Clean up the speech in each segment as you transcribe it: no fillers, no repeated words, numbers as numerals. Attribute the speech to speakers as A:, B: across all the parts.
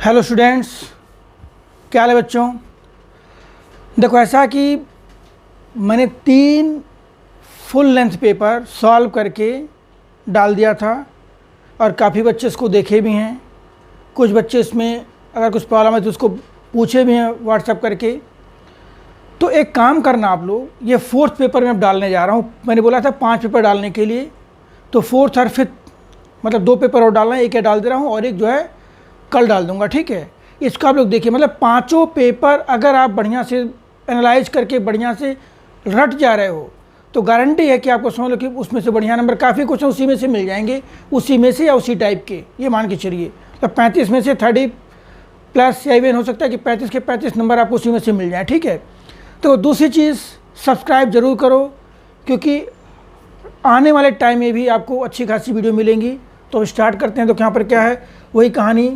A: Hello students, क्या हाल है बच्चों। देखो ऐसा कि मैंने 3 फुल लेंथ पेपर सॉल्व करके डाल दिया था और काफ़ी बच्चे इसको देखे भी हैं। कुछ बच्चे इसमें अगर कुछ प्रॉब्लम है तो उसको पूछे भी हैं व्हाट्सएप करके। तो एक काम करना आप लोग, ये 4th पेपर में अब डालने जा रहा हूँ। मैंने बोला था 5 पेपर डालने के लिए, तो 4th और 5th मतलब 2 पेपर और डालना है। एक डाल दे रहा हूँ और एक जो है कल डाल दूंगा, ठीक है। इसको आप लोग देखिए, मतलब 5 पेपर अगर आप बढ़िया से एनालाइज करके बढ़िया से रट जा रहे हो तो गारंटी है कि आपको समझ लो कि उसमें से बढ़िया नंबर काफ़ी कुछ उसी में से मिल जाएंगे, उसी में से या उसी टाइप के। ये मान के चलिए तो 35 में से 30 प्लस या इवन हो सकता है कि 35 के 35 नंबर आपको उसी में से मिल जाए, ठीक है। तो दूसरी चीज़, सब्सक्राइब ज़रूर करो क्योंकि आने वाले टाइम में भी आपको अच्छी खासी वीडियो मिलेंगी। तो स्टार्ट करते हैं। तो यहाँ पर क्या है, वही कहानी।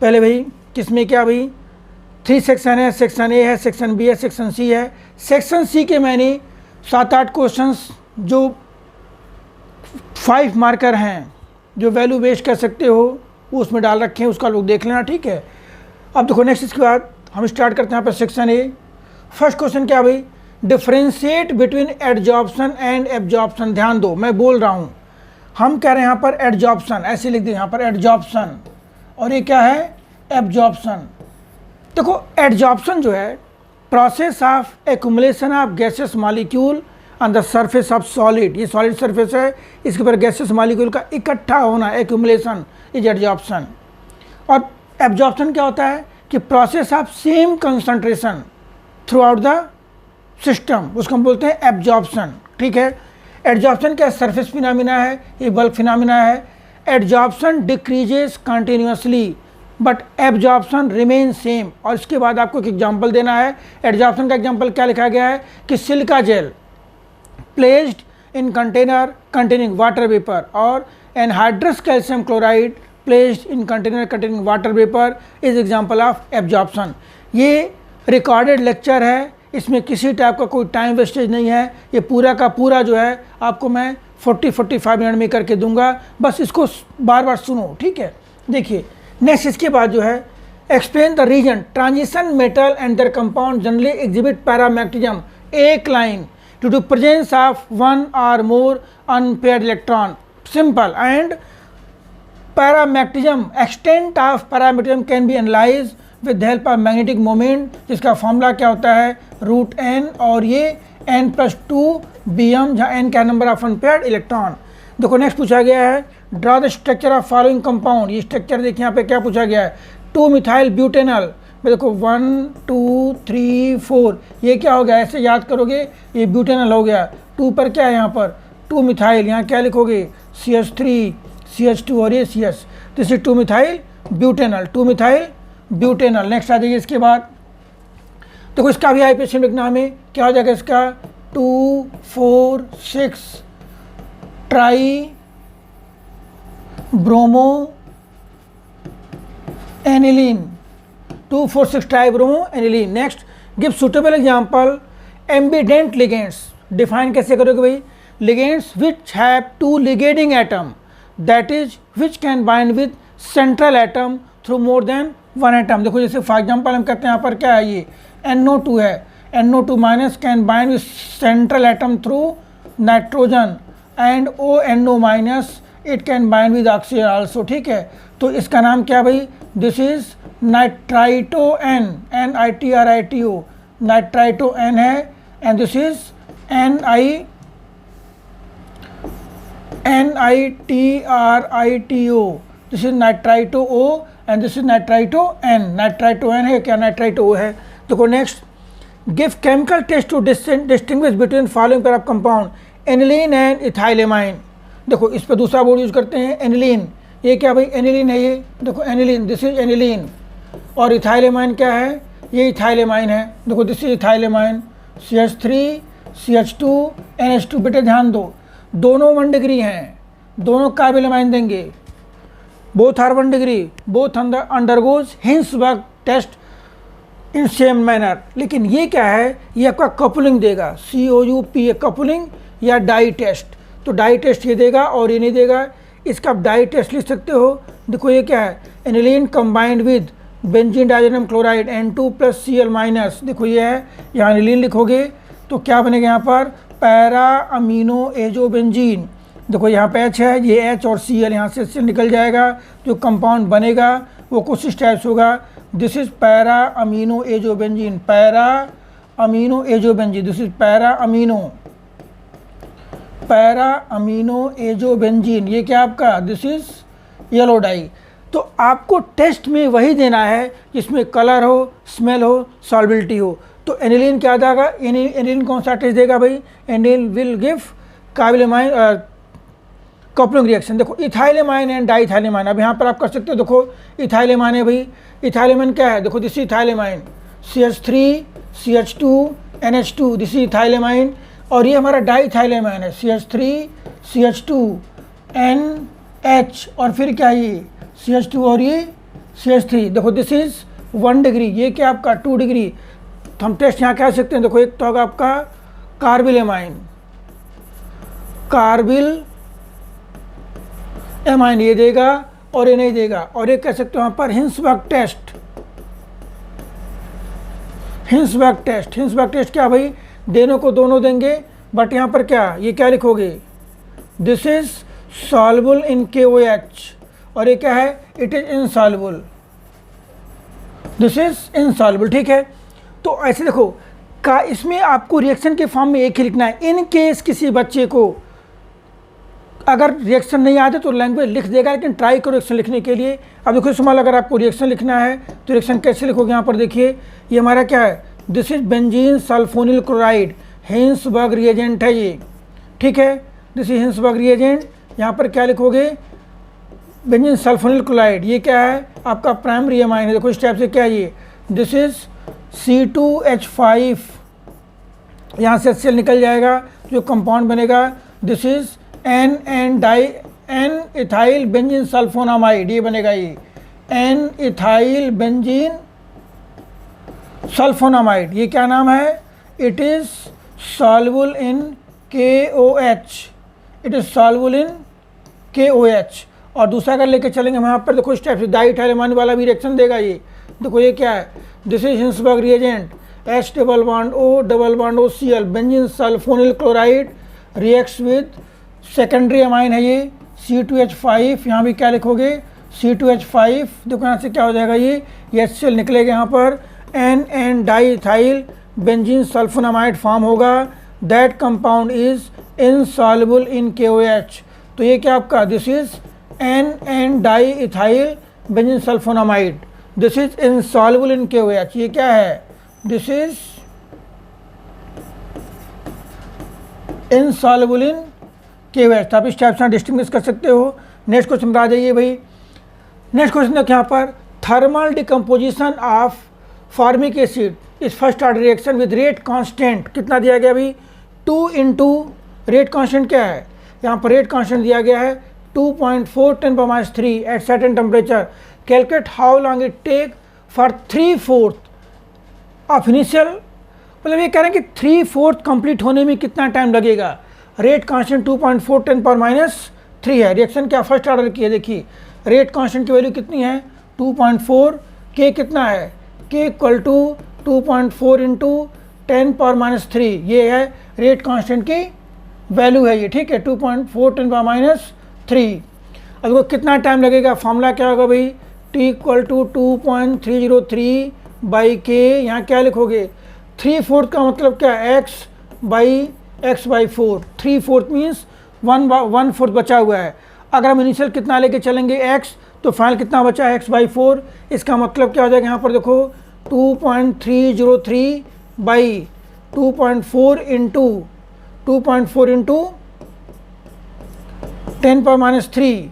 A: पहले भाई किसमें क्या भाई 3 सेक्शन है, सेक्शन ए है, सेक्शन बी है, सेक्शन सी है। सेक्शन सी के मैंने 7-8 क्वेश्चंस जो 5 मार्कर हैं, जो वैल्यू वेस्ट कर सकते हो, वो उसमें डाल रखे हैं, उसका लोग देख लेना, ठीक है। अब देखो नेक्स्ट, इसके बाद हम स्टार्ट करते हैं यहाँ पर सेक्शन ए। फर्स्ट क्वेश्चन क्या भाई, differentiate between adsorption and absorption. ध्यान दो, मैं बोल रहा हूँ, हम कह रहे हैं यहाँ पर एडजॉर्प्शन, ऐसे लिख दें यहाँ पर एडजॉर्प्शन, और ये क्या है एब्जॉर्प्शन। देखो एडजॉर्प्शन जो है process of accumulation of gases molecule on the surface of solid. ये सॉलिड सरफेस है, इसके ऊपर गैसेस मॉलिक्यूल का इकट्ठा होना, एक्यूमुलेशन इज एडजॉर्प्शन। और एब्जॉर्प्शन क्या होता है कि process of same concentration through out the system, उसको हम बोलते हैं एब्जॉर्प्शन, ठीक है। एडजॉर्प्शन क्या सरफेस फिनोमिना है, ये बल्क फिनोमिना है। Adsorption decreases continuously but absorption remain same. और इसके बाद आपको एक एग्जांपल देना है। एडजॉर्प्शन का एग्जांपल क्या लिखा गया है कि silica gel placed in container containing water vapour और anhydrous calcium chloride placed in container containing water vapour is example of absorption. ये रिकॉर्डेड लेक्चर है, इसमें किसी टाइप का कोई टाइम वेस्टेज नहीं है। ये पूरा का पूरा जो है आपको मैं 40-45 मिनट में करके दूंगा, बस इसको बार बार सुनो, ठीक है। देखिए नेक्स्ट, इसके बाद जो है explain the reason transition metal and their compound generally exhibit paramagnetism एक line due to presence of 1 or more unpaired electron. Simple. And paramagnetism, extent of paramagnetism can be analyzed with the help of magnetic moment, जिसका formula क्या होता है √n, और ये n+2 bm, जहाँ n क्या number of unpaired electron. देखो next पूछा गया है draw the structure of following compound. ये स्ट्रक्चर देखिए यहाँ पे क्या पूछा गया है, 2-मिथाइल ब्यूटेनल में देखो 1 2 3 4, ये क्या हो गया, ऐसे याद करोगे, ये ब्यूटेनल हो गया। 2 पर क्या है यहाँ पर 2 मिथाइल, यहाँ क्या लिखोगे CH3 CH2 और ये CS, this is 2 methyl butanal, 2 methyl butanal. Next आ जाइए इसके बाद, देखो इसका भी आईपीएसएम लिखना हमें, क्या हो जाएगा इसका 2,4,6 try bromo aniline, 2,4,6 try bromo aniline. Next, give suitable example ambident ligands. Define कैसे करोगे भाई, ligands which have 2 ligating atom, that is which can bind with central atom through more than 1 atom. देखो जैसे फॉर एग्जांपल हम कहते हैं यहाँ पर क्या है, ये NO2 है, NO2 minus can bind with central atom through nitrogen and ONO minus it can bind with oxygen also, ठीक है। तो इसका नाम क्या भाई, this is nitrito N, NITRITO, nitrito N है, and this is NITRITO, this is nitrito O and this is nitrito N। Nitrito N है क्या, नाइट्राइटो O है। देखो next, give chemical test to distinguish between following pair of compound aniline and इथाइलेमाइन। देखो इस पर दूसरा board use करते हैं एनिलीन, ये क्या भाई एनिलीन है, ये देखो एनिलीन, दिस इज एनिलीन। और इथाइलेमाइन क्या है, ये इथाइलेमाइन है, देखो this is इथाइलेमाइन, CH3 CH2 NH2। बेटे ध्यान दो, दोनों 1 डिग्री हैं, दोनों कार्बोलेमाइन देंगे, both are 1 degree, both undergoes Hinsberg test in same manner. लेकिन ये क्या है, ये आपका कपलिंग देगा, COUP कपलिंग या डाई टेस्ट। तो डाई टेस्ट ये देगा और ये नहीं देगा, इसका आप डाई टेस्ट लिख सकते हो। देखो ये क्या है, aniline combined with benzene डाइजेनियम chloride N2+Cl-। देखो ये है, यहाँ एनिलीन लिखोगे तो क्या बनेगा यहाँ पर पैरा अमीनो एजोबेंजीन। देखो यहाँ पे H है, ये H और Cl यहाँ से निकल जाएगा, जो कंपाउंड बनेगा वो कुछ इस टाइप से होगा। This is para amino azobenzene, para amino azobenzene, this is para amino azobenzene. ये क्या आपका, दिस इज येलो डाई। तो आपको टेस्ट में वही देना है जिसमें कलर हो, स्मेल हो, सॉल्बिलिटी हो। तो एनिलीन क्या देगा, एनिलीन कौन सा टेस्ट देगा भाई, aniline will give carbylamine coupling reaction. देखो इथाइलेमाइन एंड डाइथाइलेमाइन, अब यहाँ पर आप कर सकते हो। देखो इथाइलेमाइन है भाई, इथाइलेमाइन क्या है, देखो this इथाइलेमाइन CH3 CH2 NH2, this इथाइलेमाइन। और ये हमारा डाइथाइलेमाइन है, CH3 CH2 NH, और फिर क्या ये CH2 और ये CH3। देखो दिस इज 1 डिग्री, ये क्या आपका 2 डिग्री। तो हम टेस्ट यहाँ कह सकते हैं, देखो एक तो होगा आपका कार्बिलेमाइन, कार्बिल एमाइन ये देगा और ये नहीं देगा। और एक कह सकते हो यहाँ पर हिंसबर्ग टेस्ट, हिंसबर्ग टेस्ट क्या भाई, दोनों को दोनों देंगे, बट यहाँ पर क्या, ये क्या लिखोगे, this is soluble in KOH, और ये क्या है, it is insoluble, this is insoluble. ठीक है, तो ऐसे देखो का इसमें आपको रिएक्शन के फॉर्म में एक ही लिखना है। इन केस किसी बच्चे को अगर रिएक्शन नहीं आते तो लैंग्वेज लिख देगा, लेकिन ट्राई करो रिएक्शन लिखने के लिए। अब देखो इस्तेमाल, अगर आपको रिएक्शन लिखना है तो रिएक्शन कैसे लिखोगे, यहाँ पर देखिए ये हमारा क्या है, this is benzene sulphonyl chloride, Hinsberg reagent है ये। ठीक है, दिस इज हिंसबर्ग रिएजेंट। यहाँ पर क्या लिखोगे, बेंजीन सल्फोनिल क्लोराइड, ये क्या है आपका प्राइमरी एमाइन है। देखो इस टाइप से क्या है ये, दिस इज C2H5, यहाँ से HCl निकल जाएगा, जो कंपाउंड बनेगा this is N ethyl benzene sulphonamide, ये बनेगा ये N इथाइल बेंजीन सल्फोनामाइड। ये क्या नाम है, it is soluble in KOH, it is soluble in KOH। और दूसरा अगर लेके चलेंगे हम यहाँ पर, देखो इस टाइप से डाइथाइलेमाइन वाला भी रिएक्शन देगा ये। देखो ये क्या है, this is Hinsberg reagent, H double bond O Cl, benzene sulphonyl chloride reacts with secondary amine है ये C2H5। यहाँ भी क्या लिखोगे, C2H5। देखो यहाँ से क्या हो जाएगा, ये HCl निकलेगा, यहाँ पर N diethyl benzene sulphonamide form होगा। That compound is insoluble in KOH। तो ये क्या आपका, this is N diethyl benzene sulphonamide, this is insoluble in KOH। ये क्या है, this is insoluble in KOH। आप इस टाइप से डिस्टिंग्विश कर सकते हो। नेक्स्ट क्वेश्चन पर आ जाइए भाई। नेक्स्ट क्वेश्चन देखो यहाँ पर, thermal decomposition of formic acid is first order reaction with rate constant कितना दिया गया अभी, 2 × रेट कांस्टेंट क्या है, यहाँ पर रेट कांस्टेंट दिया गया है 2.4 × 10⁻³ at certain temperature. Calculate how long it take for 3/4 of initial, मतलब ये कह रहे हैं कि 3/4 कंप्लीट होने में कितना टाइम लगेगा। रेट कांस्टेंट 2.4 10⁻³ है। रिएक्शन क्या फर्स्ट ऑर्डर की है, देखिए रेट कांस्टेंट की वैल्यू कितनी है 2.4, के कितना है के इक्वल टू 2.4 × 10⁻³ ये है रेट कांस्टेंट की वैल्यू है ये, ठीक है 2.4 10⁻³ अब वो कितना टाइम लगेगा, फॉर्मूला क्या होगा भाई, T इक्वल टू 2.303 बाई के, यहाँ क्या लिखोगे 3/4 का मतलब क्या है x/4, 3/4 मीन्स 1/4 बचा हुआ है। अगर हम इनिशियल कितना लेके चलेंगे x, तो फाइनल कितना बचा है x/4। इसका मतलब क्या हो जाएगा, यहाँ पर देखो 2.303 बाई 2.4 × 10⁻³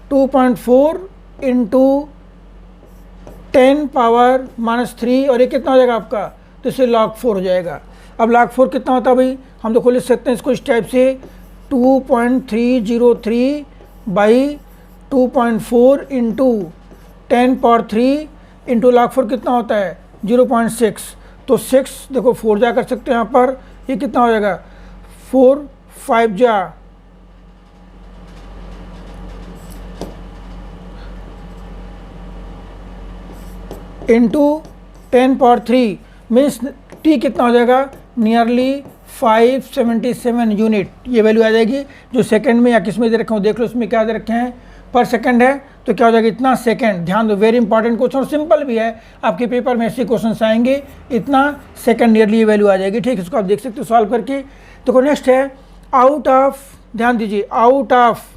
A: 2.4 × 10⁻³ और ये कितना हो जाएगा आपका, तो इससे log 4 हो जाएगा। अब log 4 कितना होता है भाई, हम देखो लिख सकते हैं इसको इस टाइप से 2.303 बाई 2.4 × 10⁻³ इंटू log 4 कितना होता है 0.6, तो 6 देखो 4 जा कर सकते हैं यहाँ पर, ये कितना हो जाएगा 4 5 जा 4 इंटू 10⁻³ मीन्स टी कितना हो जाएगा, नियरली 577 यूनिट ये वैल्यू आ जाएगी। जो सेकंड में या किस में दे रखे हो देख लो, उसमें क्या दे रखे हैं, पर सेकंड है तो क्या हो जाएगा, इतना सेकंड। ध्यान दो, वेरी इंपॉर्टेंट क्वेश्चन और सिंपल भी है, आपके पेपर में ऐसे क्वेश्चन आएंगे, इतना सेकंड नियरली ये वैल्यू आ जाएगी। ठीक है, इसको आप देख सकते हो सॉल्व करके। तो नेक्स्ट है आउट ऑफ, ध्यान दीजिए, आउट ऑफ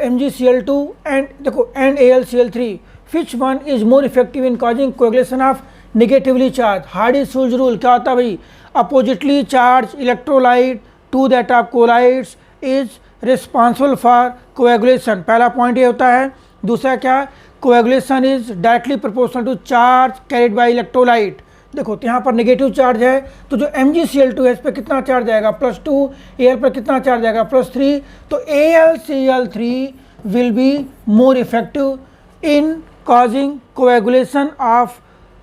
A: MgCl2 एंड देखो and AlCl3 which one is more effective in causing coagulation of negatively charge. Hardy Schulze rule क्या होता है भाई, oppositely charge electrolyte to that of colloids is responsible for coagulation. पहला point ये होता है। दूसरा क्या, coagulation is directly proportional to charge carried by electrolyte. देखो तो यहाँ पर नेगेटिव चार्ज है तो जो MgCl2 है इस पर कितना चार्ज आएगा, +2, Al पर कितना चार्ज आएगा, +3। तो AlCl3 will be more effective in causing coagulation of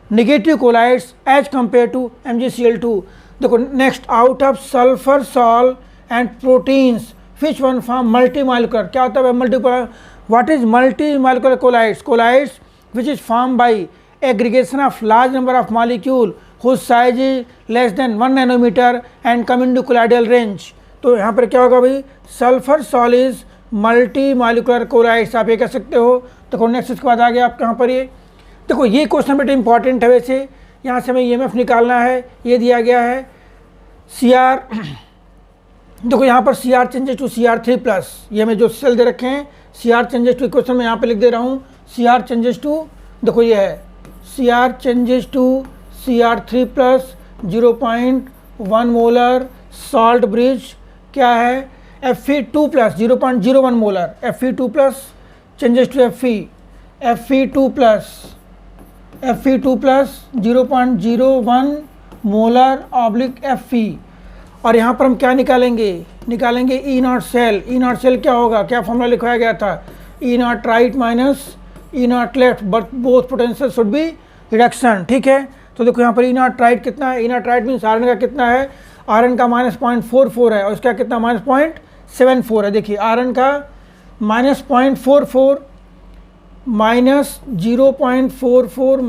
A: negative colloids as compare to MgCl2। देखो next, out of sulphur sol and proteins which one form multimolecular. क्या होता है multimolecular, what is multimolecular colloids, colloids which is form by aggregation of large number of molecule whose size is less than 1 nanometer and come into colloidal range। तो यहाँ पर क्या होगा भाई, sulphur sol is multi molecular colloids, आप ये कह सकते हो। देखो नेक्स्ट इसके बाद आ गया आपके यहाँ पर ये, देखो ये क्वेश्चन बेटा इंपॉर्टेंट है वैसे, यहाँ से हमें EMF निकालना है, ये दिया गया है Cr। देखो यहाँ पर Cr चेंजेस टू Cr3+, ये हमें जो सेल दे रखे हैं Cr चेंजेस टू, क्वेश्चन में यहाँ पे लिख दे रहा हूँ Cr चेंजेस टू, देखो ये है Cr changes to Cr3+, 0.1 molar salt bridge क्या है Fe2+, 0.01 molar Fe2+ changes to Fe2+, 0.01 molar Fe। और यहाँ पर हम क्या निकालेंगे, E0 सेल। E0 सेल क्या होगा, क्या फॉर्मूला लिखवाया गया था, E0 right minus E0 left, but both potential should be reduction. ठीक है, तो देखो यहाँ पर E0 राइट कितना है, E0 राइट मीन्स Rn का कितना है, Rn का -0.44 है और इसका कितना -0.74 है। देखिए Rn का -0.44 -0.44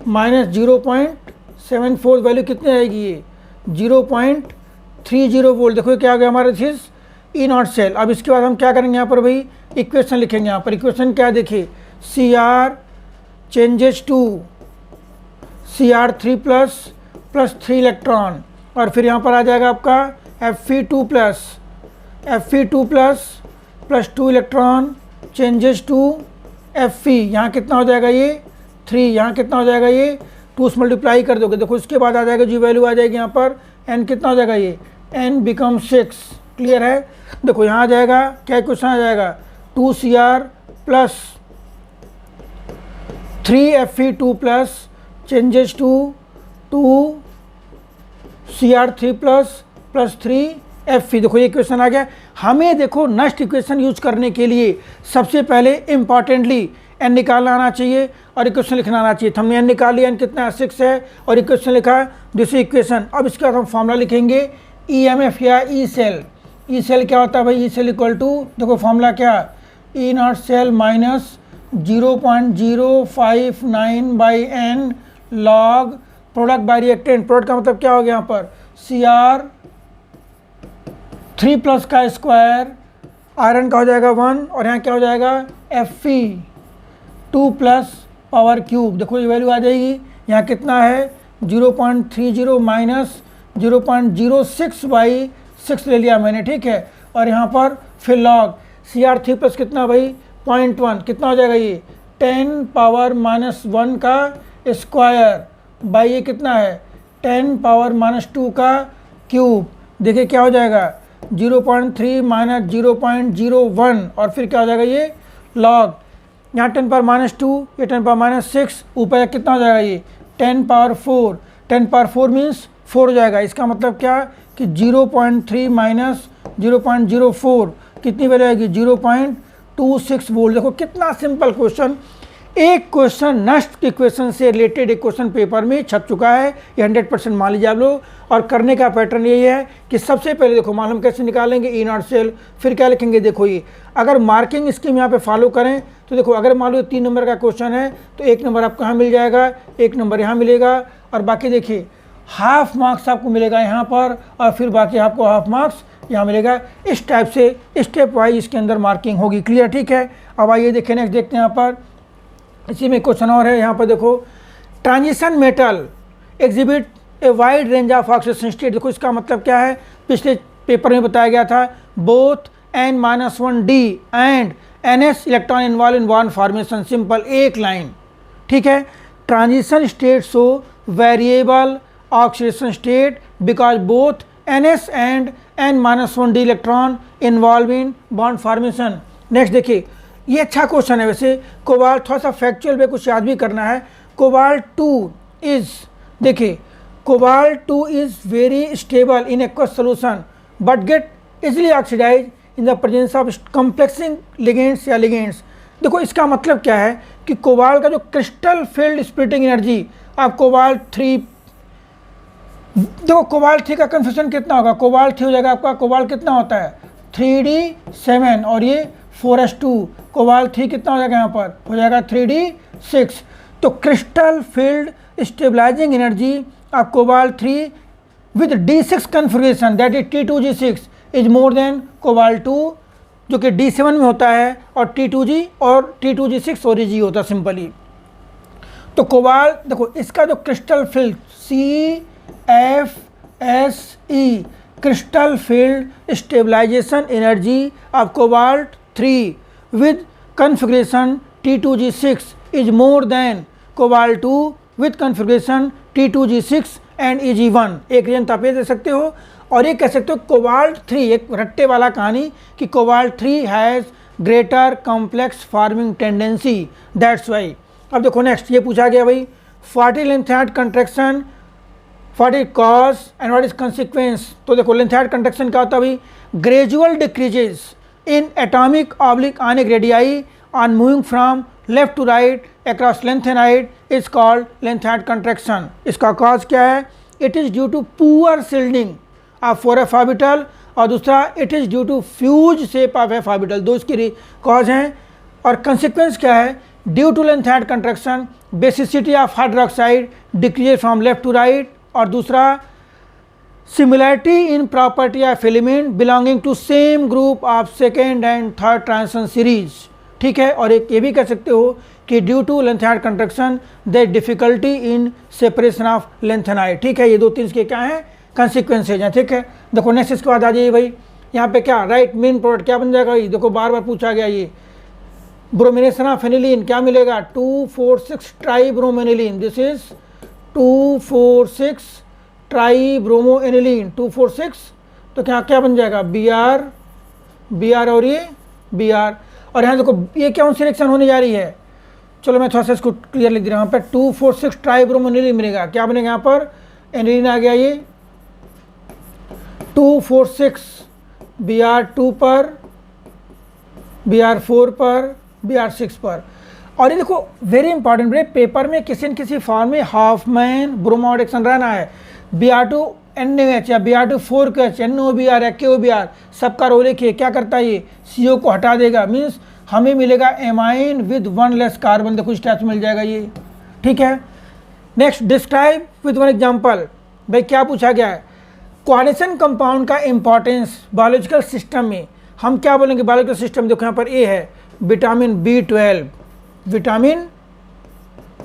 A: -0.74 वैल्यू कितनी आएगी, ये 0.30 वोल्ट। देखो क्या आ गया हमारा चीज़ E0 सेल। अब इसके बाद हम क्या करेंगे, यहाँ पर भाई इक्वेशन लिखेंगे। यहाँ पर इक्वेशन क्या देखिए, Cr changes to Cr3+ +3 electron, और फिर यहाँ पर आ जाएगा आपका Fe2+ +2 electron changes to Fe। यहाँ कितना हो जाएगा ये 3, यहाँ कितना हो जाएगा ये 2 से मल्टीप्लाई कर दोगे। देखो इसके बाद आ जाएगा जो वैल्यू आ जाएगी यहाँ पर n कितना हो जाएगा, ये n बिकम 6। क्लियर है, देखो यहाँ आ जाएगा क्या क्वेश्चन आ जाएगा, 2Cr + 3 Fe2+ changes to 2Cr3+ +3 Fe। देखो ये क्वेश्चन आ गया। हमें देखो नेक्स्ट इक्वेशन यूज करने के लिए सबसे पहले इंपॉर्टेंटली n निकालना आना चाहिए और इक्वेशन लिखना आना चाहिए। तो हमने n निकाल लिया, n कितना है 6 है और इक्वेशन लिखा, दिस इक्वेशन। अब इसके बाद हम फॉर्मूला लिखेंगे EMF या ई सेल। ई सेल क्या होता है भाई, ई सेल इक्वल टू, देखो फॉर्मूला क्या, E0 cell minus 0.059/n log product by reactant. Product का मतलब क्या हो गया यहाँ पर, Cr3+ का स्क्वायर, आयरन का हो जाएगा 1 और यहाँ क्या हो जाएगा Fe2+ पावर क्यूब। देखो ये वैल्यू आ जाएगी, यहाँ कितना है 0.30 माइनस 0.06/6 ले लिया मैंने। ठीक है, और यहाँ पर फिर लॉग Cr3+ कितना भाई 0.1, कितना हो जाएगा ये 10⁻⁻1 का स्क्वायर बाई ये कितना है 10⁻⁻2 का क्यूब। देखिए क्या हो जाएगा 0.3 माइनस 0.01 और फिर क्या हो जाएगा ये लॉग, यहाँ 10⁻⁻2 ये 10⁻⁻6, ऊपर कितना हो जाएगा ये 10⁻4। 10⁻4 मीन्स 4 हो जाएगा। इसका मतलब क्या कि 0.3 माइनस 0.04 कितनी वैल्यू आएगी 0.26 वोल्ट। देखो कितना सिंपल क्वेश्चन। एक क्वेश्चन नेक्स्ट इक्वेशन से रिलेटेड एक क्वेश्चन पेपर में छप चुका है, ये 100% मान लीजिए आप लोग। और करने का पैटर्न यही है कि सबसे पहले देखो मालूम कैसे निकालेंगे E0 सेल, फिर क्या लिखेंगे, देखो ये अगर मार्किंग स्कीम यहाँ पे फॉलो करें तो देखो अगर मान लो 3 नंबर का क्वेश्चन है तो 1 नंबर आपको यहाँ मिल जाएगा, 1 नंबर यहाँ मिलेगा, और बाकी देखिए हाफ मार्क्स आपको मिलेगा यहाँ पर, और फिर बाकी आपको हाफ मार्क्स यहाँ मिलेगा। इस टाइप से स्टेप वाइज इसके अंदर मार्किंग होगी। क्लियर, ठीक है। अब आइए देखिए नेक्स्ट देखते हैं यहाँ पर, इसी में क्वेश्चन और है यहाँ पर देखो, transition metal exhibit a wide range of oxidation state. देखो इसका मतलब क्या है, पिछले पेपर में बताया गया था, both N-1D and NS electron involve in bond formation. Simple एक लाइन, ठीक है। Transition state show variable oxidation state because both NS and N-1D electron involve in bond formation. Next देखिए, ये अच्छा क्वेश्चन है वैसे। कोबाल्ट, थोड़ा सा फैक्चुअल में कुछ याद भी करना है। कोबाल्ट 2 इज, देखिए cobalt 2 is very stable in aqueous solution but get easily oxidise in the presence of complexing ligands या लिगेंड्स। देखो इसका मतलब क्या है कि कोबाल्ट का जो क्रिस्टल फील्ड स्प्लिटिंग एनर्जी, आप कोबाल्ट 3, देखो कोबाल्ट 3 का कन्फ्यूजन कितना होगा, कोबाल्ट 3 हो जाएगा आपका, कोबाल्ट कितना होता है 3D7 और ये 4s2, कोबाल्ट 3 कितना हो जाएगा यहाँ पर, हो जाएगा 3D6। तो crystal field stabilising energy of cobalt 3 with D6 configuration that is T2G6 is more than cobalt 2 जो कि D7 में होता है, और T2G और T2G6 और G होता है सिंपली। तो कोबाल्ट देखो इसका जो crystal field CFSE crystal field stabilisation energy of cobalt 3 with configuration T2G6 is more than cobalt 2 with configuration T2G6 and Eg1। एक रीजन तो आप ये दे सकते हो, और ये कह सकते हो कोबाल्ट 3, एक रट्टे वाला कहानी कि cobalt 3 has greater complex forming tendency, that's why. अब देखो नेक्स्ट ये पूछा गया भाई, what is lanthanide contraction, what is cause and what is consequence. तो देखो लेंथाइड कंट्रैक्शन क्या होता है भाई, gradual decreases in atomic oblique ionic radii on moving from left to right across lengthenide is called lengthenide contraction। इसका cause क्या है, it is due to poor shielding of 4f orbital, और दूसरा it is due to fused shape of f orbital। दो इसकी cause हैं, और consequence क्या है, due to lengthenide contraction basicity of hydroxide decreases from left to right, और दूसरा similarity in property of element belonging to same group of second and third transition series, ठीक है। और एक ये भी कह सकते हो कि due to lanthanide contraction the difficulty in separation of lanthanide, ठीक है। ये 2-3 इसके क्या हैं, कंसिक्वेंसेज हैं, ठीक है। देखो नेक्स्ट इसके बाद आ जाइए भाई, यहाँ पे क्या राइट मेन प्रोडक्ट क्या बन जाएगा, ये देखो बार बार पूछा गया, ये ब्रोमिनेशन ऑफ एनिलीन क्या मिलेगा, 2,4,6 tribromoaniline, this is 2,4,6 try bromo aniline 2,4,6। तो क्या क्या बन जाएगा, Br और ये Br, और यहाँ देखो ये क्या सिलेक्शन होने जा रही है, चलो मैं थोड़ा सा इसको क्लियर लिख दे रहा हूँ। यहाँ पे 2,4,6 ट्राई ब्रोमो एनिलीन मिलेगा, क्या बनेगा यहाँ पर, एनिलीन आ गया, ये 2,4,6 Br2 पर, Br4 पर, Br6 पर। और ये देखो वेरी इंपॉर्टेंट ब्रेक, पेपर में किसी न किसी फॉर्म में हाफमैन ब्रोमो रिएक्शन रहना है, Br2 NaOH या Br2 4KH NOBr या KOBr सबका रोल एक है, क्या करता है ये CO को हटा देगा, मीन्स हमें मिलेगा एमाइन विद 1 लेस कार्बन, देखो इस टाइप मिल जाएगा ये, ठीक है। नेक्स्ट डिस्क्राइब विद 1 एग्जांपल, भाई क्या पूछा गया है, कोऑर्डिनेशन कंपाउंड का इंपॉर्टेंस बायोलॉजिकल सिस्टम में, हम क्या बोलेंगे बायोलॉजिकल सिस्टम, देखो यहाँ पर ए है vitamin B12, vitamin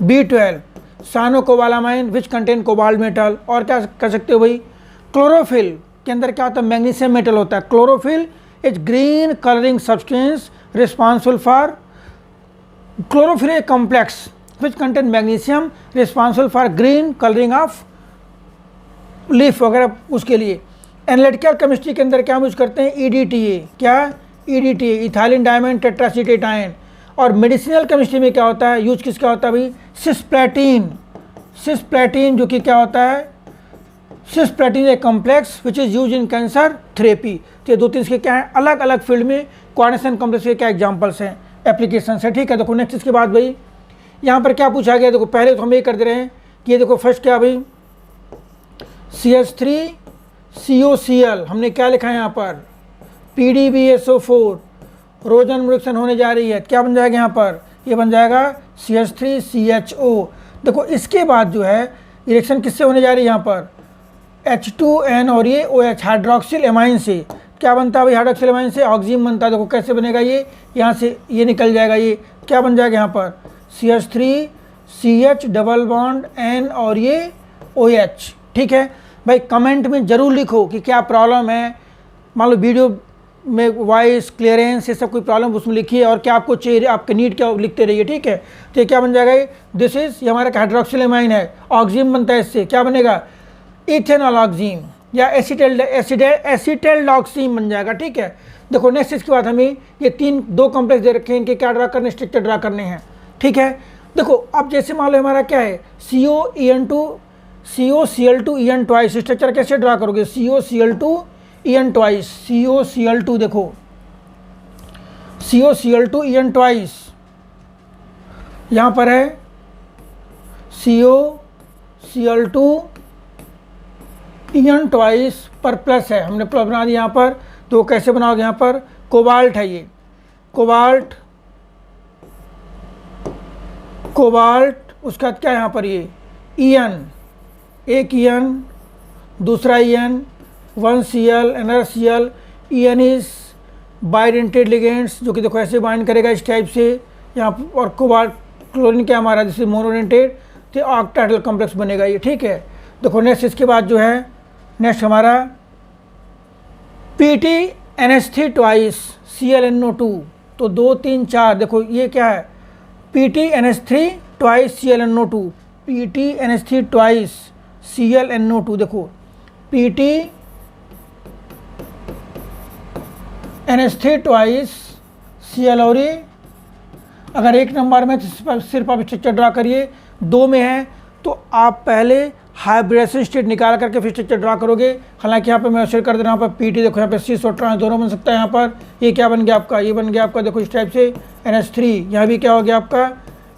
A: B12, साइनोकोबालामाइन which contain cobalt metal, और क्या कर सकते हो भाई, क्लोरोफिल के अंदर क्या होता है, मैग्नीशियम मेटल होता है। Chlorophyll is green colouring substance responsible for, chlorophyll a complex which contain magnesium responsible for green colouring of leaf वगैरह, उसके लिए। एनालिटिकल केमिस्ट्री के अंदर क्या यूज करते हैं, EDTA, क्या EDTA इथाइलिन डायमंड टेट्रासीटेटाइन। और मेडिसिनल केमिस्ट्री में क्या होता है, यूज किसका होता है भाई, सिस्प्लेटिन, सिस्प्लेटिन जो कि क्या होता है, cisplatin a complex which is use in cancer therapy. तो ये 2-3 इसके क्या हैं, अलग अलग फील्ड में कोऑर्डिनेशन कॉम्प्लेक्स के क्या एग्जांपल्स हैं, एप्लीकेशन है, ठीक है। देखो नेक्स्ट इसके बाद भाई यहाँ पर क्या पूछा गया, देखो पहले तो हम ये कर दे रहे हैं कि ये देखो फर्स्ट क्या भाई, CH3COCl, हमने क्या लिखा है यहाँ पर, PDBSO4, रोजन रिएक्शन होने जा रही है, क्या बन जाएगा यहाँ पर, ये बन जाएगा CH3CHO। देखो इसके बाद जो है रिएक्शन किससे होने जा रही है यहाँ पर, H2N और ये OH हाइड्रोक्सिल एमाइन से। क्या बनता है भाई हाइड्रोक्सिल एमाइन से, ऑक्सीजन बनता है। देखो कैसे बनेगा ये, यहाँ से ये निकल जाएगा, ये क्या बन जाएगा यहाँ पर CH3CH डबल बॉन्ड N और ये OH। ठीक है भाई, कमेंट में ज़रूर लिखो कि क्या प्रॉब्लम है, मान लो वीडियो में वॉइस क्लियरेंस ये सब कोई प्रॉब्लम उसमें लिखिए, और क्या आपको चाहिए, आपके नीड क्या लिखते रहिए। ठीक है, तो ये क्या बन जाएगा, ये दिस इज, ये हमारा हाइड्रोक्सिल एमाइन है, ऑक्सीजन बनता है इससे, क्या बनेगा इथेनॉल ऑक्सीजन या एसिटेल्डॉक्सीन बन जाएगा। ठीक है, देखो नेक्स्ट इसके बाद हमें ये दो कॉम्प्लेक्स दे रखे हैं, इनके क्या ड्रा करने, स्ट्रक्चर ड्रा करने हैं। ठीक है, देखो अब जैसे मान लो हमारा क्या है COCl2 ट्वाइस, स्ट्रक्चर कैसे ड्रा करोगे, COCl2 ट्वाइस, COCl2 देखो COCl2 ट्वाइस, यहाँ पर है COCl2 ट्वाइस पर प्लस है, हमने प्लस बना दिया यहाँ पर। तो कैसे बनाओगे, यहाँ पर कोबाल्ट है, ये कोबाल्ट, उसका क्या है यहाँ पर ये EN, एक EN, दूसरा EN, 1 Cl another Cl, EN is bidentate ligands, जो कि देखो ऐसे बाइंड करेगा इस टाइप से यहाँ, और कोबाल्ट क्लोरीन क्या हमारा जैसे मोनोडेंटेड, तो ऑक्टाहेड्रल कॉम्प्लेक्स बनेगा ये। ठीक है, देखो नेक्स्ट इसके बाद जो है नेक्स्ट हमारा PTNH3 ट्वाइस ClNO2, तो 2 3 4, देखो ये क्या है PTNH3 twice ClNO2, PTNH3 twice ClNO2, देखो PTNH3 ट्वाइस Cl, और ये अगर एक नंबर में सिर्फ आप स्ट्रक्चर ड्रा करिए, 2 में है तो आप पहले हाइब्रिडेशन स्टेट निकाल करके फिर स्ट्रक्चर ड्रा करोगे। हालांकि यहाँ पे मैं शेयर कर दे रहा हूँ, यहाँ पर PT देखो, यहाँ पे सिस और ट्रांस दोनों बन सकता है। यहाँ पर ये क्या बन गया आपका, ये बन गया आपका देखो इस टाइप से NH3, यहाँ भी क्या हो गया आपका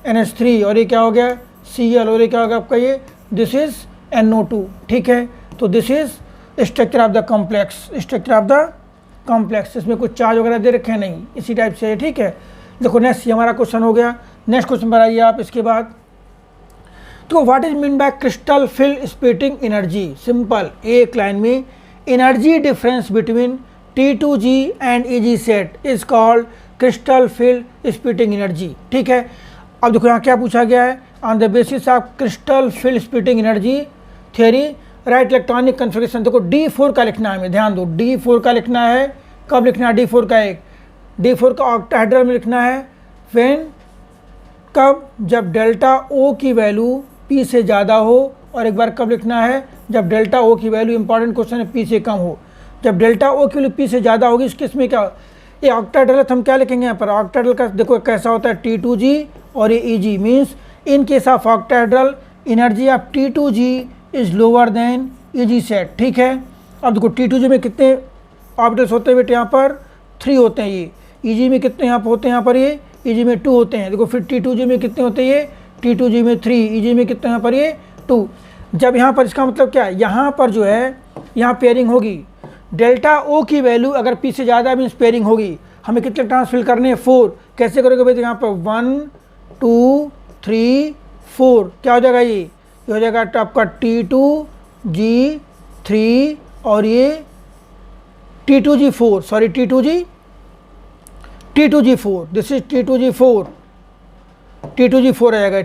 A: NH3, और ये क्या हो गया Cl, और ये क्या हो गया आपका ये दिस इज NO2। ठीक है, तो this is structure of the complex, इसमें कुछ चार्ज वगैरह दे रखे हैं नहीं, इसी टाइप से। ठीक है, देखो नेक्स्ट ये हमारा क्वेश्चन हो गया। नेक्स्ट क्वेश्चन पर आइए आप इसके बाद। तो what is mean bye crystal field splitting energy, simple एक लाइन में, energy difference between T2G and EG set is called crystal field splitting energy. ठीक है, अब देखो यहाँ क्या पूछा गया है, on the basis of crystal field splitting energy theory right electronic configuration. देखो D4 का लिखना है, हमें ध्यान दो, D4 का लिखना है, कब लिखना है D4 का, D4 का ऑक्टाहेड्रल में लिखना है, व्हेन कब, जब डेल्टा O की वैल्यू P से ज़्यादा हो, और एक बार कब लिखना है, जब डेल्टा O की वैल्यू, इंपॉर्टेंट क्वेश्चन है, P से कम हो। जब डेल्टा O की वैल्यू P से ज़्यादा होगी, इस केस में क्या, ये ऑक्टाहेड्रल हम क्या लिखेंगे यहाँ पर, ऑक्टाहेड्रल का देखो कैसा होता है T2G और ये EG, means in case of octahedral energy of T2G is lower than EG set. ठीक है, अब देखो T2G में कितने ऑर्बिटल्स होते हैं बेटे, यहाँ पर 3 होते हैं, ये EG में कितने यहाँ पर होते हैं, यहाँ पर ये EG में 2 होते हैं। देखो फिर T2G में कितने होते हैं, ये T2G में 3, EG में कितने यहाँ पर ये 2। जब यहाँ पर इसका मतलब क्या है, यहाँ पर जो है यहाँ पेयरिंग होगी, डेल्टा O की वैल्यू अगर P से ज़्यादा मीन्स पेयरिंग होगी। हमें कितने ट्रांस फिल करने हैं, 4। कैसे करोगे भाई, यहाँ पर 1 2 3 4, क्या हो जाएगा, ये हो जाएगा आपका T2G3 और ये T2G4, sorry T2G4, this is T2G4 आएगा,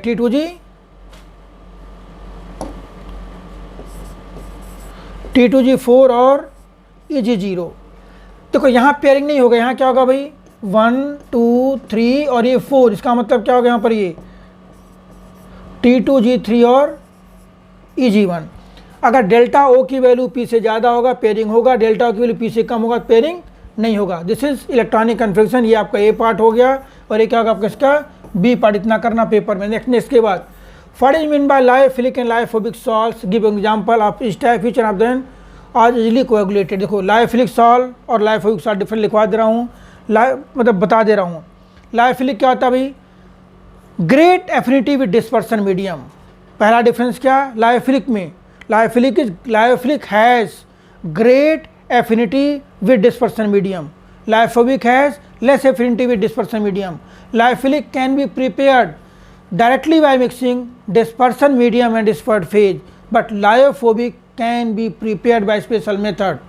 A: T2G4 और EG0। देखो यहाँ पेयरिंग नहीं होगा, यहाँ क्या होगा भाई 1 2 3 और ये 4, इसका मतलब क्या होगा यहाँ पर ये T2G3 और EG1। अगर डेल्टा O की वैल्यू P से ज़्यादा होगा पेयरिंग होगा, डेल्टा O की वैल्यू P से कम होगा पेयरिंग नहीं होगा। दिस इज इलेक्ट्रॉनिक कन्फिगरेशन, ये आपका A पार्ट हो गया, और ये क्या होगा आपका इसका B पार्ट, इतना करना पेपर में। नेक्स्ट इसके बाद what is mean by lyophilic and lyophobic sols, give example of इस type which of them are easily coagulated. देखो लायोफिलिक सॉल्ट और लायोफोबिक सॉल्ट डिफरेंट लिखवा दे रहा हूँ, मतलब बता दे रहा हूँ। लायोफिलिक क्या होता है भाई, great affinity with dispersion medium. पहला डिफरेंस क्या, लायोफिलिक में, lyophilic has great affinity with dispersion medium, lyophobic has less affinity with dispersion medium. Lyophilic can be prepared directly by mixing dispersion medium and dispersed phase, but lyophobic can be prepared by special method.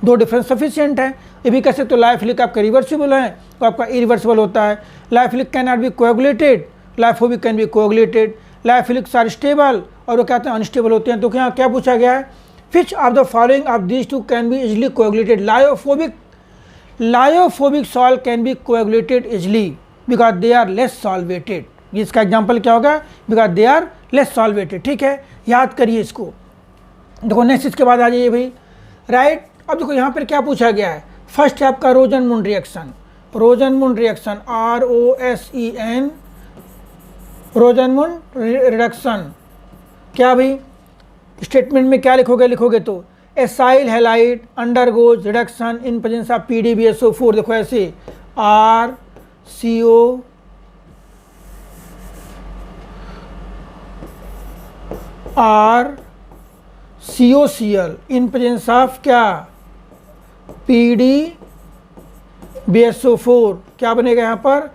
A: दो difference sufficient है। ये भी कह सकते हो lyophilic आपका reversible है तो आपका इरिवर्सिबल होता है। Lyophilic can not be coagulated, lyophobic can be coagulated. Lyophilics are stable और वो कहते हैं अनस्टेबल होते हैं। तो यहाँ क्या पूछा गया है, which of the following of these two can be easily coagulated. Lyophobic sols can be coagulated easily because they are less solvated. इसका एग्जाम्पल क्या होगा, because they are less solvated. ठीक है, याद करिए इसको। देखो नेक्स्ट इसके बाद आ जाइए भाई, राइट। अब देखो यहाँ पर क्या पूछा गया है, फर्स्ट है आपका रोजनमुंड रिएक्शन। रोजनमुंड reaction ROSEN, रोजनमुंड reduction. क्या भाई स्टेटमेंट में क्या लिखोगे तो acyl halide undergoes reduction in presence of PDBSO4। देखो ऐसे RCOCl इन प्रेजेंस ऑफ क्या PDBSO4। क्या बनेगा यहाँ पर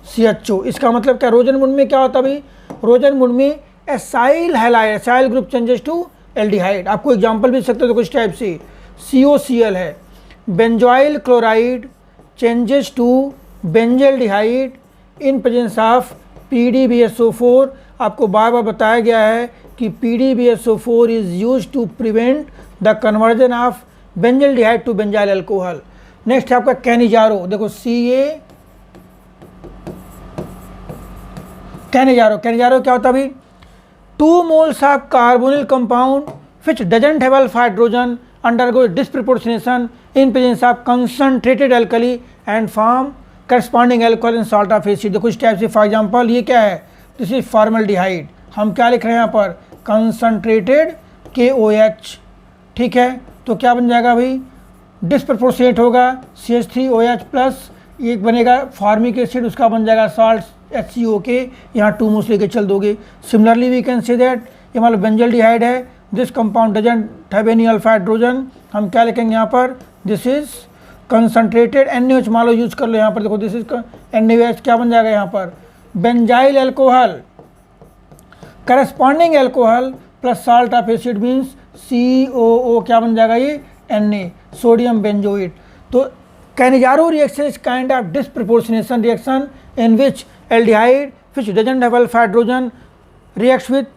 A: RCHO। इसका मतलब क्या, रोजनमुंड में क्या होता है भाई, रोजनमुंड में acyl halide, acyl group changes to aldehyde. आपको एग्जांपल भी सकते हो तो कुछ टाइप से COCl है, benzoyl chloride changes to benzaldehyde in presence of PDBSO4। आपको बार बार बताया गया है कि PDBSO4 is use to prevent the conversion of benzaldehyde to benzyl alcohol. Next है आपका कैनिजारो। देखो कैनिजारो क्या होता है भाई, 2 moles of carbonyl compound which doesn't have alpha hydrogen undergo disproportionation in presence of concentrated alkali and form corresponding alcohol in salt of acid. देखो इस type से, फॉर एग्जांपल ये क्या है, दिस इज फॉर्मल्डिहाइड। हम क्या लिख रहे हैं यहाँ पर, कंसंट्रेटेड KOH। ठीक है, तो क्या बन जाएगा भाई, डिस्प्रपोर्शनेट होगा CH3OH प्लस एक बनेगा फॉर्मिक एसिड, उसका बन जाएगा सॉल्ट HCO के, यहाँ 2 मोल्स लेके चल दोगे। Similarly we can say that ये मान लो बेंजल्डिहाइड है, this compound doesn't have any alpha hydrogen. हम क्या लिखेंगे यहाँ पर, दिस इज कंसंट्रेटेड NaOH मान लो यूज कर लो यहाँ पर। देखो दिस इज NaOH, क्या बन जाएगा यहाँ पर, benzyl alcohol corresponding alcohol plus salt of acid means COO, क्या बन जाएगा ये Na, सोडियम बेंजोएट। तो Cannizzaro reaction is kind of disproportionation reaction in which aldehyde which doesn't have alpha hydrogen reacts with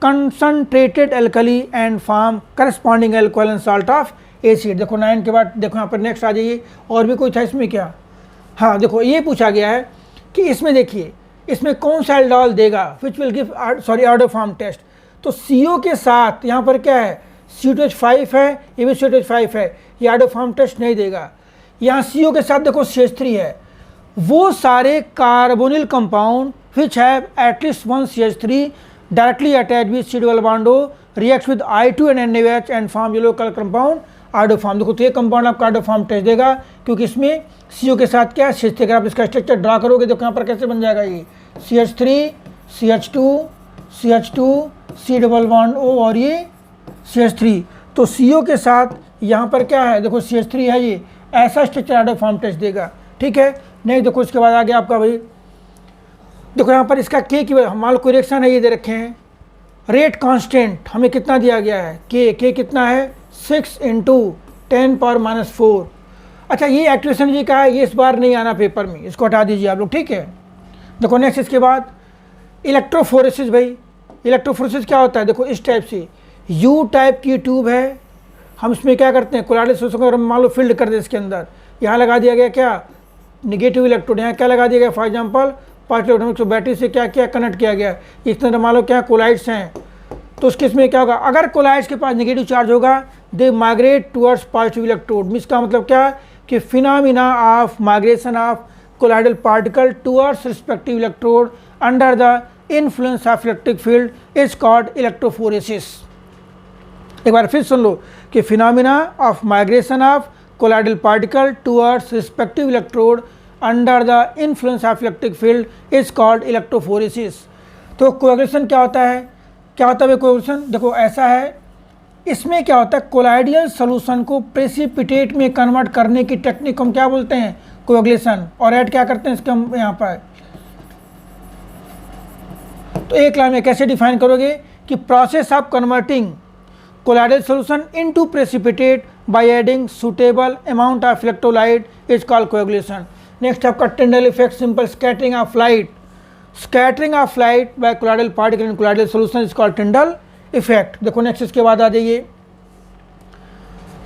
A: concentrated alkali and form corresponding alcohol and salt of acid। देखो 9 के बाद देखो यहाँ पर नेक्स्ट आ जाइए, और भी कोई था इसमें क्या, हाँ देखो ये पूछा गया है कि इसमें देखिए इसमें कौन सा एल्डोल देगा विच विल गिव ऑर्डोफॉर्म टेस्ट। तो CO के साथ यहाँ पर क्या है, C2H5 है, ये भी C2H5 है, ये ऑर्डोफॉर्म टेस्ट नहीं देगा। यहाँ CO के साथ देखो CH3 है, वो सारे carbonyl compound which have at least 1 CH3 directly attach with C double bond O react with I2 and NaOH and form yellow colour compound iodoform. देखो तो ये कंपाउंड आपका ऑर्डोफॉर्म टेस्ट देगा क्योंकि इसमें CO के साथ क्या CH3। अगर आप इसका स्ट्रक्चर ड्रा करोगे तो यहाँ पर कैसे बन जाएगा ये CH3 CH2 C double bond O और ये CH3। तो CO के साथ यहाँ पर क्या है, देखो CH3 है, ये ऐसा स्ट्रक्चर ऑर्डोफॉर्म टेस्ट देगा। ठीक है, नहीं देखो इसके बाद आ गया आपका भाई, देखो यहाँ पर इसका K की मान लो कोई रिएक्शन है, ये दे रखे हैं रेट कांस्टेंट हमें कितना दिया गया है, K कितना है 6 × 10⁻⁴। अच्छा ये एक्टिवेशन जी का है, ये इस बार नहीं आना पेपर में, इसको हटा दीजिए आप लोग। ठीक है, देखो नेक्स्ट इसके बाद इलेक्ट्रोफोरेसिस। भाई इलेक्ट्रोफोरेसिस क्या होता है, देखो इस टाइप से U टाइप की ट्यूब है, हम इसमें क्या करते हैं कोलाइडल सोर्स को मान लो फील्ड कर दे, इसके अंदर यहाँ लगा दिया गया क्या निगेटिव इलेक्ट्रोड, यहाँ क्या लगा दिया गया फॉर एग्जांपल पॉजिटिव इलेक्ट्रोड। तो बैटरी से क्या क्या कनेक्ट किया गया, इस तरह मान लो क्या कोलाइड्स हैं, तो उस केस में क्या होगा, अगर कोलाइड्स के पास नेगेटिव चार्ज होगा they migrate towards positive electrode. इसका मतलब क्या कि phenomena of migration of colloidal particle towards respective electrode under the influence of electric field is called electrophoresis. एक बार फिर सुन लो कि phenomena of migration of colloidal particle towards respective electrode under the influence of electric field is called electrophoresis. तो coagulation क्या होता है, क्या होता है कोएगुलेशन, देखो ऐसा है इसमें क्या होता है, कोलाइडियल सोल्यूशन को प्रेसिपिटेट में कन्वर्ट करने की टेक्निक हम क्या बोलते हैं, कोएगुलेशन। और ऐड क्या करते हैं इसके हम यहाँ पर, तो एक लाइन में कैसे डिफाइन करोगे कि process of converting colloidal solution into precipitate by adding suitable amount of electrolyte is called coagulation. Next आपका Tyndall effect, simple scattering of light, scattering of light by colloidal particle in colloidal solution is called Tyndall effect. देखो next इसके बाद आ जाइए,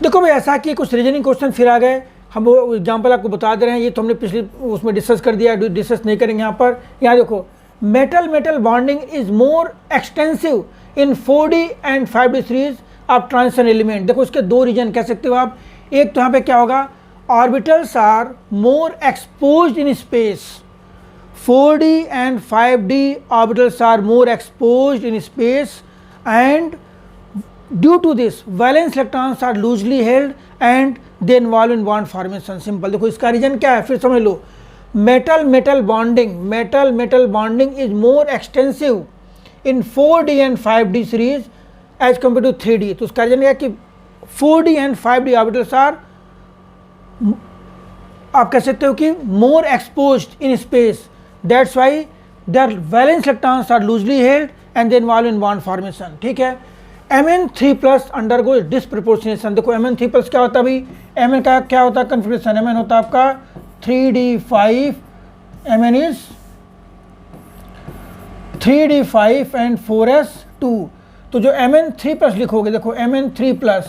A: देखो भाई ऐसा कि कुछ रीजनिंग क्वेश्चन फिर आ गए, हम वो एग्जाम्पल आपको बता दे रहे हैं, ये तो हमने पिछले उसमें डिस्कस कर दिया, डिस्कस नहीं करेंगे यहाँ पर। यहाँ देखो metal metal bonding is more extensive in 4D and 5D series of transition element. देखो इसके दो रीजन कह सकते हो आप, एक तो यहाँ पे क्या होगा, orbitals are more exposed in space, 4D and 5D orbitals are more exposed in space and due to this valence electrons are loosely held and they involve in bond formation। Simple देखो इसका reason क्या है, फिर समझ लो, metal metal bonding is more extensive in 4D and 5D series as compare to 3D। तो उसका reason क्या है कि 4D and 5D orbitals are, आप कह सकते हो कि more exposed in space, that's why their valence electrons are loosely held and they involve in bond formation। ठीक है। Mn3 plus undergoes disproportionation। देखो Mn3 plus क्या होता है भाई, Mn का क्या होता है कन्फिग्रेशन, Mn होता है आपका 3d5, Mn is 3d5 and 4s2। तो जो Mn3 plus लिखोगे, देखो Mn3 plus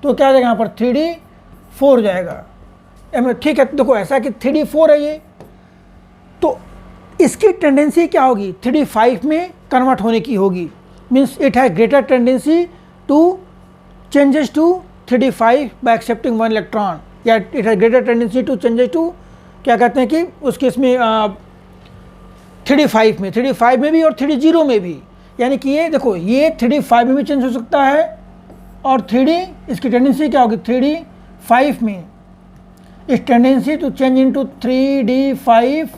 A: तो क्या आ जाएगा यहाँ पर 3d4 जाएगा। ठीक है, देखो ऐसा कि 3d4 है ये, तो इसकी टेंडेंसी क्या होगी, 3d5 में कन्वर्ट होने की होगी, means it has greater tendency to changes to 3d5 by accepting one electron, या it has greater tendency to changes to, क्या कहते हैं कि उसके इसमें 3d5 में भी और 3d0 में भी, यानी कि ये देखो ये 3d5 में भी चेंज हो सकता है और 3d, इसकी टेंडेंसी क्या होगी 3d5 में, इस tendency to change into 3d5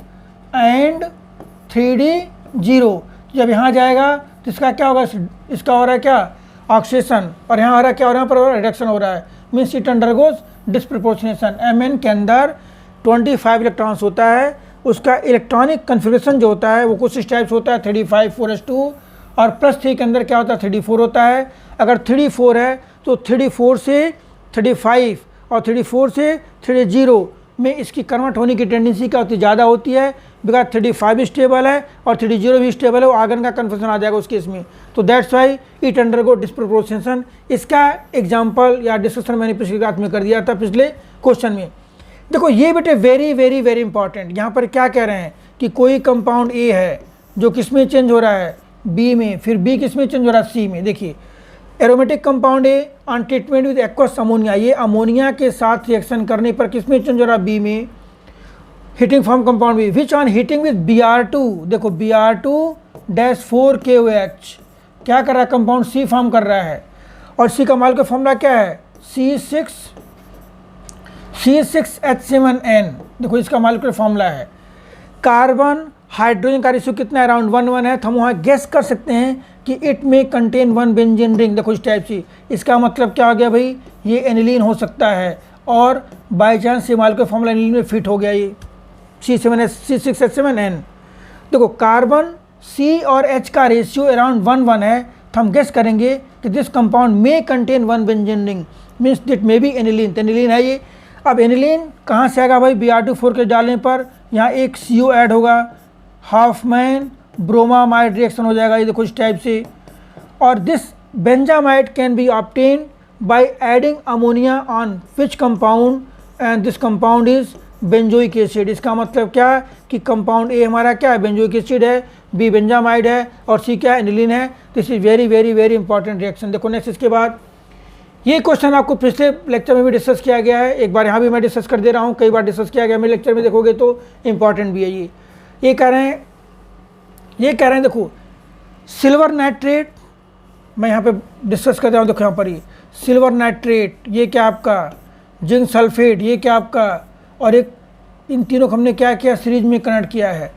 A: and 3d0। जब यहाँ जाएगा तो इसका क्या होगा, इसका हो रहा है क्या ऑक्सीडेशन, और यहाँ हो रहा है क्या हो रहा है, पर रिडक्शन हो रहा है, means it undergoes disproportionation. Mn के अंदर 25 इलेक्ट्रॉन्स होता है, उसका इलेक्ट्रॉनिक कन्फिग्रेशन जो होता है वो कुछ इस टाइप से होता है 3d5 4s2, और +3 के अंदर क्या होता है 3d4 होता है। अगर 3d4 है तो 3d4 से 3d5 और 3d4 से 3d0 में इसकी कन्वर्ट होने की टेंडेंसी क्या होती है, ज़्यादा होती है, बिकॉज 3d5 भी स्टेबल है और 3d0 भी स्टेबल है, वो आर्गन का कन्फ्यूजन आ जाएगा उस केस में, तो that's why it undergo disproportionation. इसका एग्जांपल या डिस्कशन मैंने पिछली क्लास में कर दिया था, पिछले क्वेश्चन में। देखो ये बेटे वेरी वेरी वेरी इंपॉर्टेंट, यहाँ पर क्या कह रहे हैं कि कोई कंपाउंड ए है जो किस में चेंज हो रहा है, बी में, फिर बी किस में चेंज हो रहा है, सी में। देखिए aromatic compound A on treatment with aqueous ammonia, ये अमोनिया के साथ रिएक्शन करने पर किस में चेंज हो रहा है, बी में। Heating form compound B which on heating with Br2, देखो Br2-4KOH क्या कर रहा है, कंपाउंड सी फॉर्म कर रहा है, और सी का माल का फॉर्मूला क्या है C6H7N। देखो इसका मालिक्यूलर फॉर्मूला है। कार्बन हाइड्रोजन का रेशियो कितना है, अराउंड 1:1 है, तो हम वहाँ गेस कर सकते हैं कि इट में कंटेन 1 बेंजीन रिंग। देखो इस टाइप से, इसका मतलब क्या हो गया भाई, ये एनिलीन हो सकता है, और बाई चांस ये मालिक्यूलर फॉर्मूला एनिलीन में फिट हो गया, ये C6H7N। देखो कार्बन C और H का रेशियो अराउंड 1:1 है, तो हम गेस करेंगे कि दिस कंपाउंड में contain 1 benzene ring, means that may be aniline. तो एनिलीन है ये। अब एनिलीन कहाँ से आएगा भाई, Br2-4 के डालने पर यहाँ एक CO ऐड होगा, हाफमैन ब्रोमामाइड रिएक्शन हो जाएगा, ये देखो इस टाइप से। और this benzamide can be obtain by adding ammonia on which compound, and this compound is benzoic acid. इसका मतलब क्या कि कंपाउंड ए हमारा क्या है, बेंजोइक एसिड है, बी बेंजामाइड है, और सी क्या है, एनिलीन है। This is very very very important reaction. देखो नेक्स्ट इसके बाद, ये क्वेश्चन आपको पिछले लेक्चर में भी डिस्कस किया गया है, एक बार यहाँ भी मैं डिस्कस कर दे रहा हूँ, कई बार डिस्कस किया गया मेरे लेक्चर में, देखोगे तो इंपॉर्टेंट भी है ये। ये कह रहे हैं देखो सिल्वर नाइट्रेट, मैं यहाँ पे डिस्कस कर रहा हूँ, देखो यहाँ पर ये सिल्वर नाइट्रेट, ये क्या आपका जिंक सल्फेट, ये क्या आपका, और एक इन तीनों को हमने क्या किया, सीरीज में कनेक्ट किया है,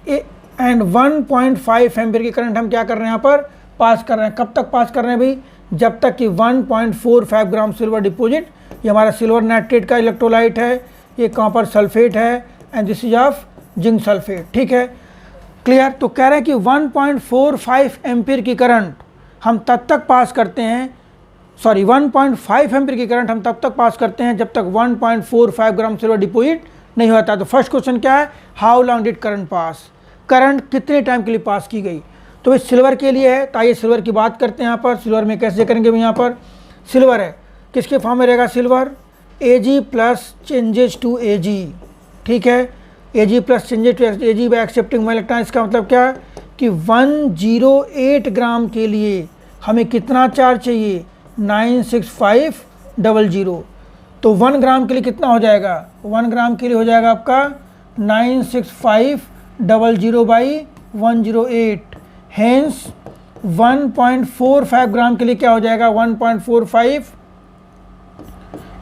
A: एंड 1.5 एम्पीयर की करंट हम क्या कर रहे हैं यहाँ पर पास कर रहे हैं। कब तक पास कर रहे हैं भाई, जब तक कि 1.45 ग्राम सिल्वर डिपॉजिट, ये हमारा सिल्वर नाइट्रेट का इलेक्ट्रोलाइट है, ये कॉपर सल्फेट है and this is of zinc sulphate. ठीक है, क्लियर। तो कह रहे हैं कि 1.45 एम्पीयर की करंट हम तब तक पास करते हैं, 1.5 एम्पीयर की करंट हम तब तक पास करते हैं जब तक 1.45 ग्राम सिल्वर डिपॉजिट नहीं होता। तो फर्स्ट क्वेश्चन क्या है, how long did current pass, current कितने टाइम के लिए पास की गई। तो इस सिल्वर के लिए है, तो आइए सिल्वर की बात करते हैं। यहाँ पर सिल्वर में कैसे करेंगे, यहाँ पर सिल्वर है, किसके फॉर्म में रहेगा सिल्वर, Ag प्लस चेंजेस टू Ag। ठीक है, Ag प्लस changes to Ag by accepting one electron. इसका मतलब क्या कि 108 ग्राम के लिए हमें कितना चार्ज चाहिए, 96500। तो 1 ग्राम के लिए कितना हो जाएगा, 1 ग्राम के लिए हो जाएगा आपका 96500 बाई 108। हेंस 1.45 ग्राम के लिए क्या हो जाएगा, 1.45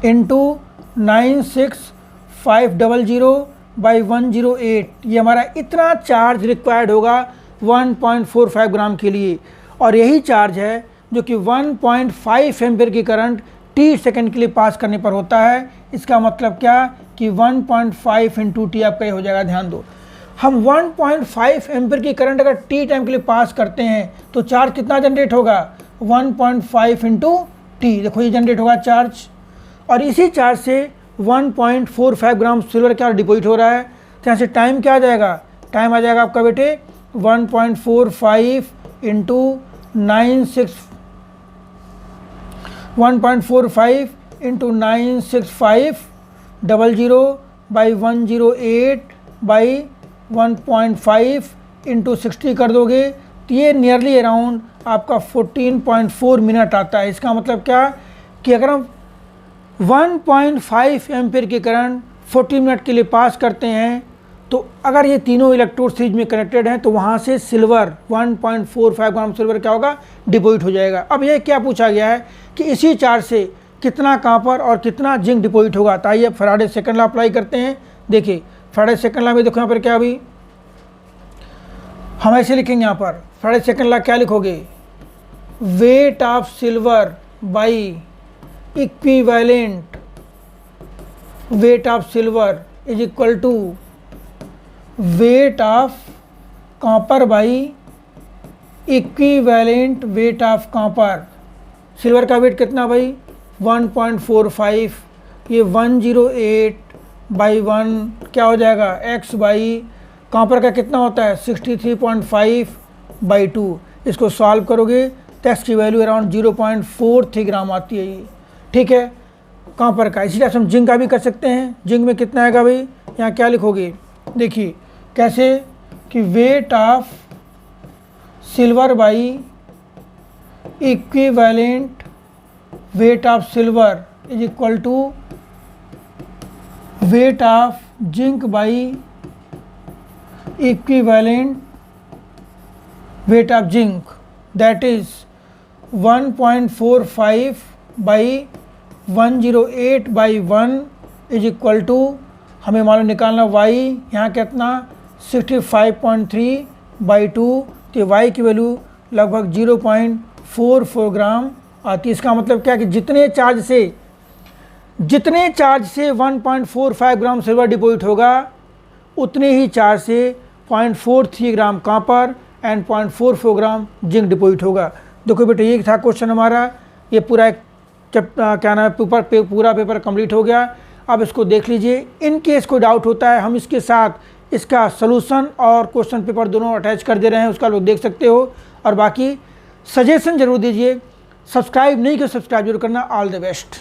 A: इंटू 96500 बाई 108। ये हमारा इतना चार्ज रिक्वायर्ड होगा 1.45 ग्राम के लिए। और यही चार्ज है जो कि 1.5 एम्पीयर की करंट t सेकंड के लिए पास करने पर होता है। इसका मतलब क्या कि 1.5 इंटू टी आपका ये हो जाएगा। ध्यान दो, हम 1.5 एम्पीयर की करंट अगर t टाइम के लिए पास करते हैं तो चार्ज कितना जनरेट होगा, 1.5 इंटू टी। देखो ये जनरेट होगा चार्ज, और इसी चार्ज से 1.45 ग्राम सिल्वर क्या डिपॉजिट हो रहा है। तो यहाँ से टाइम क्या आ जाएगा, टाइम आ जाएगा आपका बेटे 1.45 into 1.45 into 96500 by 108 by 1.5 into 60 कर दोगे तो ये नियरली अराउंड आपका 14.4 मिनट आता है। इसका मतलब क्या कि अगर हम 1.5 एम्पीयर की करंट 40 मिनट के लिए पास करते हैं तो अगर ये तीनों इलेक्ट्रोड सीरीज में कनेक्टेड हैं तो वहाँ से सिल्वर 1.45 ग्राम सिल्वर क्या होगा, डिपॉजिट हो जाएगा। अब ये क्या पूछा गया है कि इसी चार्ज से कितना कॉपर और कितना जिंक डिपॉजिट होगा। तो आइए फैराडे सेकंड लॉ अप्लाई करते हैं। देखिए फैराडे सेकंड लॉ में देखो यहाँ पर क्या, अभी हम ऐसे लिखेंगे, यहाँ पर फैराडे सेकंड लॉ क्या लिखोगे, weight of silver by equivalent weight of silver is equal to weight of copper by equivalent weight of copper. Silver का वेट कितना भाई, 1.45, ये 108 बाई 1 क्या हो जाएगा, x बाई कॉपर का कितना होता है 63.5 बाई 2। इसको सॉल्व करोगे तो x की वैल्यू अराउंड 0.43 ग्राम आती है ये। ठीक है, कॉपर का। इसी तरह हम जिंक का भी कर सकते हैं। जिंक में कितना आएगा भाई, यहाँ क्या लिखोगे, देखिए कैसे कि weight of silver by equivalent weight of silver is equal to weight of zinc by equivalent weight of zinc, that is 1.45 by 108 by 1 is equal to, हमें मालूम निकालना y, यहाँ कितना 65.3 बाई 2, तो y की वैल्यू लगभग 0.44 ग्राम आती है। इसका मतलब क्या कि जितने चार्ज से 1.45 ग्राम सिल्वर डिपॉजिट होगा उतने ही चार्ज से 0.43 gram copper and 0.44 gram zinc deposit होगा। देखो बेटे ये था क्वेश्चन हमारा, ये पूरा एक क्या नाम है पूरा पेपर कंप्लीट हो गया। अब इसको देख लीजिए, इन केस कोई डाउट होता है हम इसके साथ इसका सलूशन और क्वेश्चन पेपर दोनों अटैच कर दे रहे हैं, उसका लोग देख सकते हो। और बाकी सजेशन जरूर दीजिए, सब्सक्राइब नहीं किया सब्सक्राइब जरूर करना। All the best.